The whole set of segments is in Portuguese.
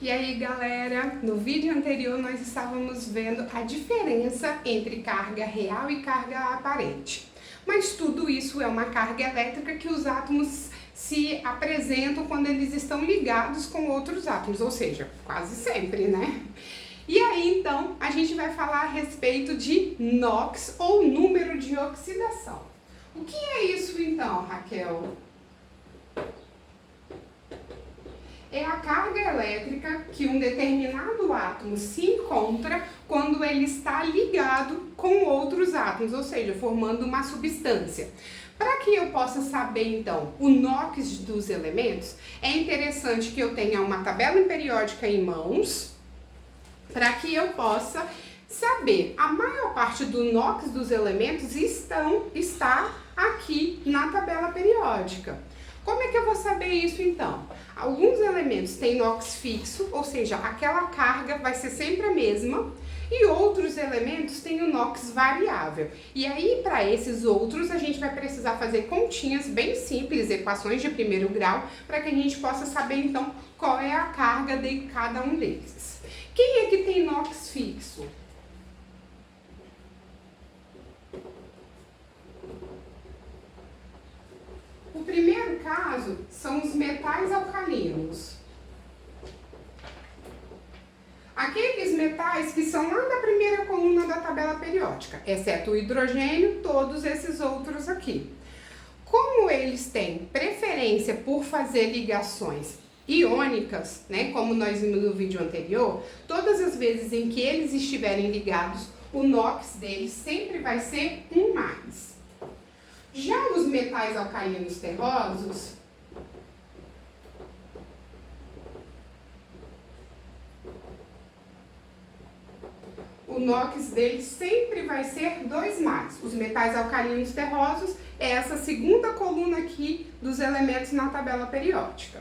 E aí galera, no vídeo anterior nós estávamos vendo a diferença entre carga real e carga aparente. Mas tudo isso é uma carga elétrica que os átomos se apresentam quando eles estão ligados com outros átomos, ou seja, quase sempre, né? E aí então a gente vai falar a respeito de NOx ou número de oxidação. O que é isso então, Raquel? É a carga elétrica que um determinado átomo se encontra quando ele está ligado com outros átomos, ou seja, formando uma substância. Para que eu possa saber, então, o NOx dos elementos, é interessante que eu tenha uma tabela periódica em mãos, para que eu possa saber. A maior parte do NOx dos elementos está aqui na tabela periódica. Como é que eu vou saber isso então? Alguns elementos têm NOx fixo, ou seja, aquela carga vai ser sempre a mesma, e outros elementos têm o NOx variável. E aí, para esses outros, a gente vai precisar fazer continhas bem simples, equações de primeiro grau, para que a gente possa saber então qual é a carga de cada um desses. Quem é que tem NOx fixo? O primeiro caso são os metais alcalinos. Aqueles metais que são lá da primeira coluna da tabela periódica, exceto o hidrogênio, todos esses outros aqui. Como eles têm preferência por fazer ligações iônicas, né, como nós vimos no vídeo anterior, todas as vezes em que eles estiverem ligados, o NOx deles sempre vai ser 1+. Já os metais alcalinos terrosos, o NOx deles sempre vai ser 2+. Os metais alcalinos terrosos é essa segunda coluna aqui dos elementos na tabela periódica.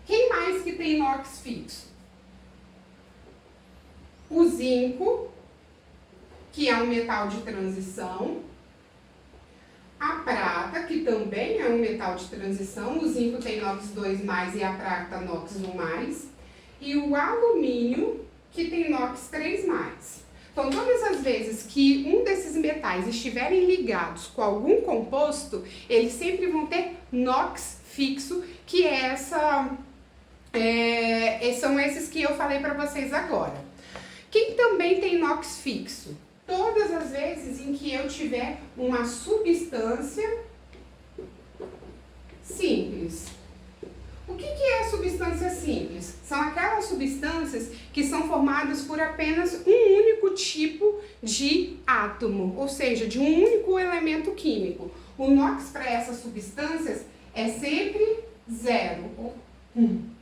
Quem mais que tem NOx fixo? O zinco, que é um metal de transição. A prata, que também é um metal de transição, o zinco tem NOx 2+, e a prata NOx 1+. E o alumínio, que tem NOx 3+. Então, todas as vezes que um desses metais estiverem ligados com algum composto, eles sempre vão ter NOx fixo, que é são esses que eu falei para vocês agora. Quem também tem NOx fixo? Todas as vezes em que eu tiver uma substância simples. O que é substância simples? São aquelas substâncias que são formadas por apenas um único tipo de átomo, ou seja, de um único elemento químico. O NOx para essas substâncias é sempre 0 ou 1.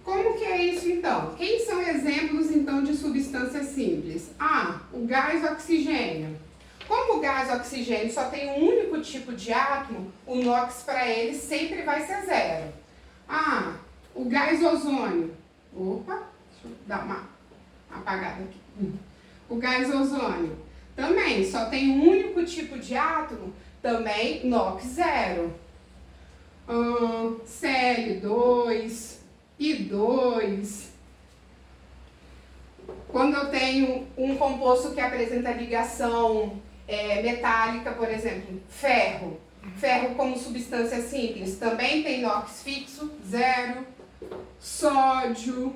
Como que é isso então? Quem são exemplos então de substâncias simples? O gás oxigênio. Como o gás oxigênio só tem um único tipo de átomo, o NOx para ele sempre vai ser 0. O gás ozônio. Opa, deixa eu dar uma apagada aqui. O gás ozônio também só tem um único tipo de átomo, também NOx 0. Cl2. I2. Quando eu tenho um composto que apresenta ligação metálica, por exemplo, ferro. Ferro como substância simples também tem NOx fixo, 0. Sódio,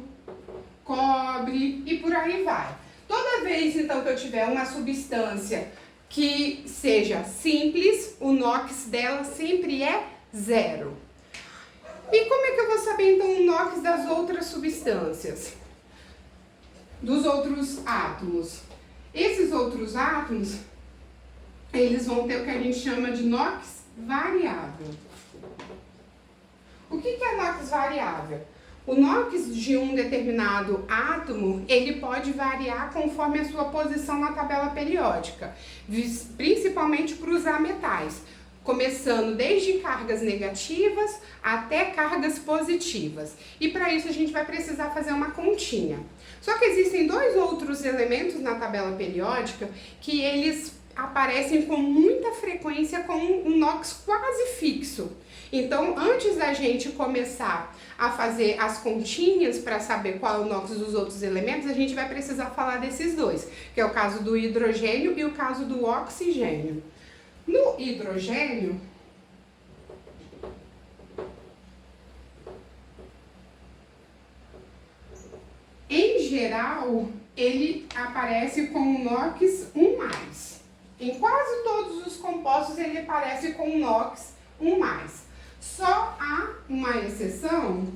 cobre e por aí vai. Toda vez então que eu tiver uma substância que seja simples, o NOx dela sempre é 0. E como é que eu vou saber então o NOx das outras substâncias? Dos outros átomos? Esses outros átomos, eles vão ter o que a gente chama de NOx variável. O que é NOx variável? O NOx de um determinado átomo, ele pode variar conforme a sua posição na tabela periódica, principalmente para os ametais. Começando desde cargas negativas até cargas positivas. E para isso a gente vai precisar fazer uma continha. Só que existem dois outros elementos na tabela periódica que eles aparecem com muita frequência com um NOx quase fixo. Então, antes da gente começar a fazer as continhas para saber qual é o NOx dos outros elementos, a gente vai precisar falar desses dois, que é o caso do hidrogênio e o caso do oxigênio. No hidrogênio, em geral, ele aparece com o NOx 1+. Em quase todos os compostos ele aparece com o NOx 1+. Só há uma exceção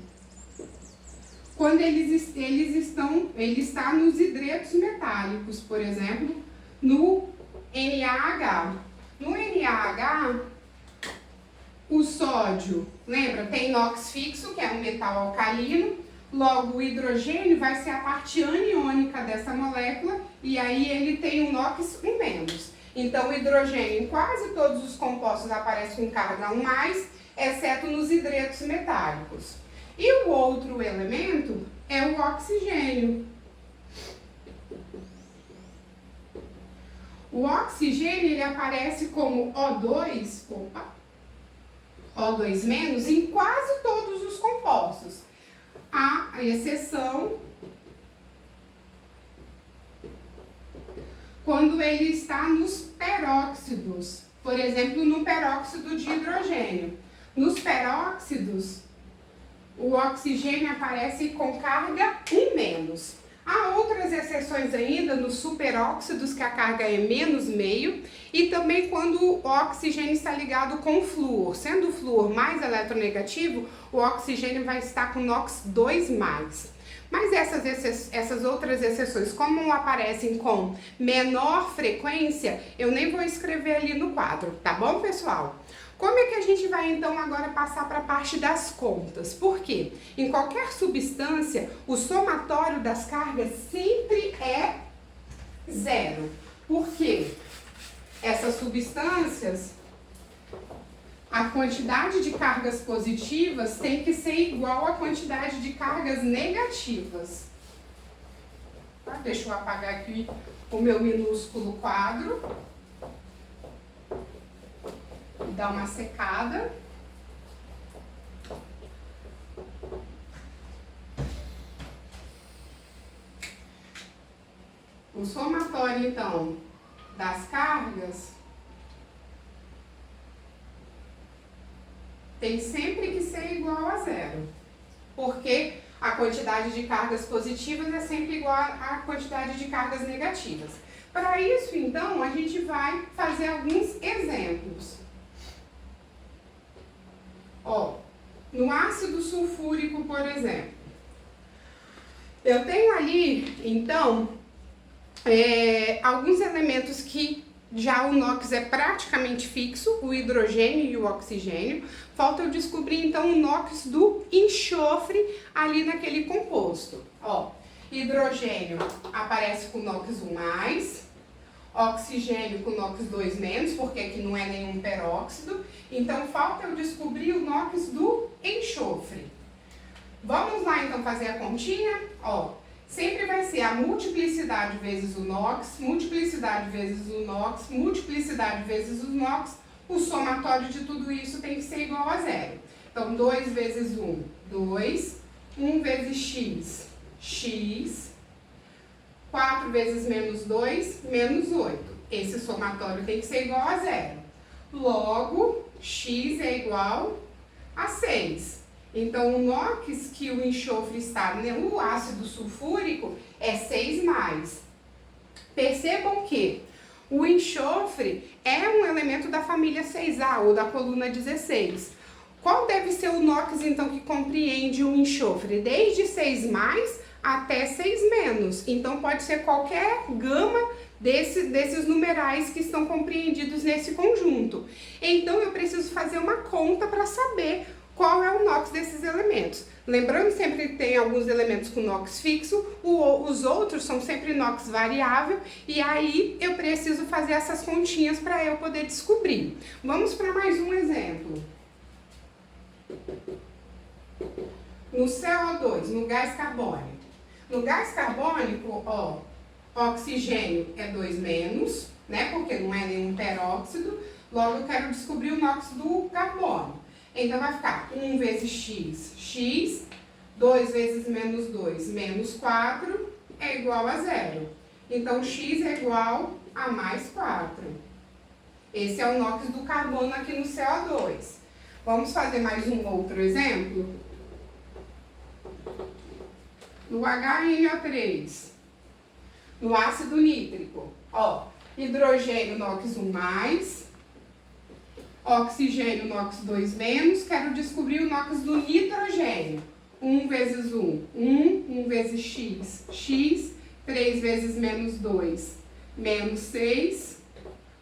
quando ele está nos hidretos metálicos, por exemplo, no NaH. No NaH, o sódio, lembra, tem NOx fixo, que é um metal alcalino, logo o hidrogênio vai ser a parte aniônica dessa molécula e aí ele tem um NOx 1-. Então o hidrogênio em quase todos os compostos aparece com carga 1+, exceto nos hidretos metálicos. E o outro elemento é o oxigênio. O oxigênio ele aparece como O2, O2- em quase todos os compostos. Há a exceção quando ele está nos peróxidos, por exemplo, no peróxido de hidrogênio. Nos peróxidos, o oxigênio aparece com carga 1-. Há outras exceções ainda nos superóxidos, que a carga é -0,5, e também quando o oxigênio está ligado com flúor. Sendo o flúor mais eletronegativo, o oxigênio vai estar com NOx 2+. Mas essas outras exceções, como aparecem com menor frequência, eu nem vou escrever ali no quadro, tá bom, pessoal? Como é que a gente vai, então, agora passar para a parte das contas? Por quê? Em qualquer substância, o somatório das cargas sempre é 0. Por quê? Essas substâncias, a quantidade de cargas positivas tem que ser igual à quantidade de cargas negativas. Tá? Deixa eu apagar aqui o meu minúsculo quadro. Dar uma secada. O somatório, então, das cargas tem sempre que ser igual a 0, porque a quantidade de cargas positivas é sempre igual à quantidade de cargas negativas. Para isso, então, a gente vai fazer alguns exemplos. Ó, no ácido sulfúrico, por exemplo, eu tenho ali, então, alguns elementos que já o NOx é praticamente fixo, o hidrogênio e o oxigênio. Falta eu descobrir, então, o NOx do enxofre ali naquele composto. Ó, hidrogênio aparece com NOx 1+, oxigênio com NOx 2-, porque aqui não é nenhum peróxido. Então, falta eu descobrir o NOx do enxofre. Vamos lá, então, fazer a continha? Ó, sempre vai ser a multiplicidade vezes o NOx, multiplicidade vezes o NOx, multiplicidade vezes o NOx. O somatório de tudo isso tem que ser igual a 0. Então, 2 vezes 1, 2. 1 vezes x, x. 4 vezes -2, -8. Esse somatório tem que ser igual a 0. Logo, x é igual a 6. Então, o NOx que o enxofre está no ácido sulfúrico é 6+. Percebam que o enxofre é um elemento da família 6A ou da coluna 16. Qual deve ser o NOx, então, que compreende o enxofre? Desde 6+ até 6-. Então, pode ser qualquer gama desses numerais que estão compreendidos nesse conjunto. Então, eu preciso fazer uma conta para saber qual é o NOx desses elementos. Lembrando sempre que tem alguns elementos com NOx fixo, os outros são sempre NOx variável, e aí eu preciso fazer essas continhas para eu poder descobrir. Vamos para mais um exemplo. No CO2, no gás carbônico. No gás carbônico, ó, oxigênio é 2-, né, porque não é nenhum peróxido. Logo eu quero descobrir o NOx do carbono. Então vai ficar 1 vezes x, x, 2 vezes menos 2, menos 4, é igual a 0. Então x é igual a mais 4. Esse é o NOx do carbono aqui no CO2. Vamos fazer mais um outro exemplo? No HNO3, no ácido nítrico, ó, hidrogênio NOx 1+, oxigênio NOx 2-, quero descobrir o NOx do nitrogênio. 1 vezes 1, 1 vezes x, x, 3 vezes menos 2, menos 6,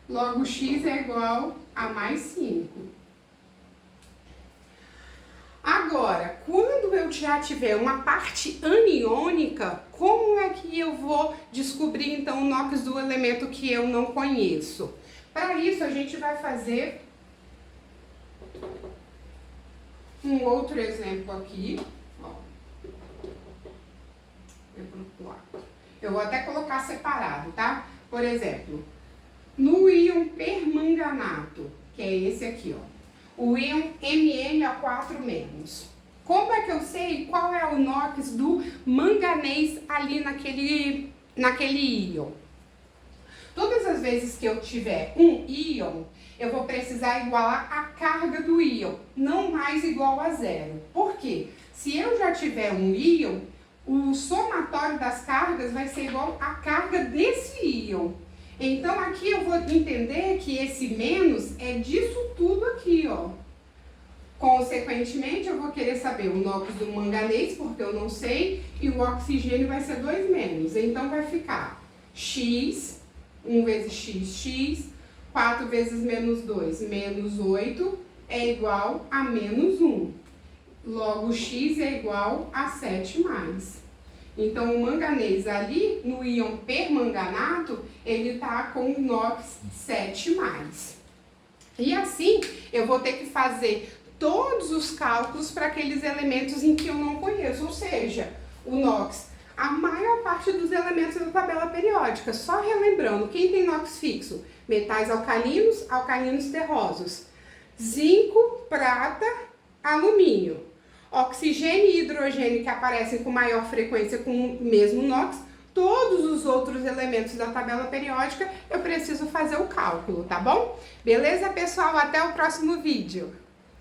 logo x é igual a mais 5. Agora, quando eu já tiver uma parte aniônica, como é que eu vou descobrir então o NOx do elemento que eu não conheço? Para isso, a gente vai fazer um outro exemplo aqui. Ó. Eu vou até colocar separado, tá? Por exemplo, no íon permanganato, que é esse aqui, ó. O íon MnO4-. Como é que eu sei qual é o NOx do manganês ali naquele íon? Todas as vezes que eu tiver um íon, eu vou precisar igualar a carga do íon, não mais igual a 0. Por quê? Se eu já tiver um íon, o somatório das cargas vai ser igual à carga desse íon. Então, aqui eu vou entender que esse menos é disso tudo aqui, ó. Consequentemente, eu vou querer saber o NOx do manganês, porque eu não sei, e o oxigênio vai ser 2-. Então, vai ficar x, 1 vezes x, x, 4 vezes menos 2, menos 8, é igual a menos 1. Logo, x é igual a 7+. Então, o manganês ali, no íon permanganato, ele está com o NOx 7+. E assim, eu vou ter que fazer todos os cálculos para aqueles elementos em que eu não conheço, ou seja, o NOx, a maior parte dos elementos da tabela periódica. Só relembrando, quem tem NOx fixo? Metais alcalinos, alcalinos terrosos, zinco, prata, alumínio. Oxigênio e hidrogênio que aparecem com maior frequência com o mesmo NOx, todos os outros elementos da tabela periódica eu preciso fazer o cálculo, tá bom? Beleza, pessoal? Até o próximo vídeo!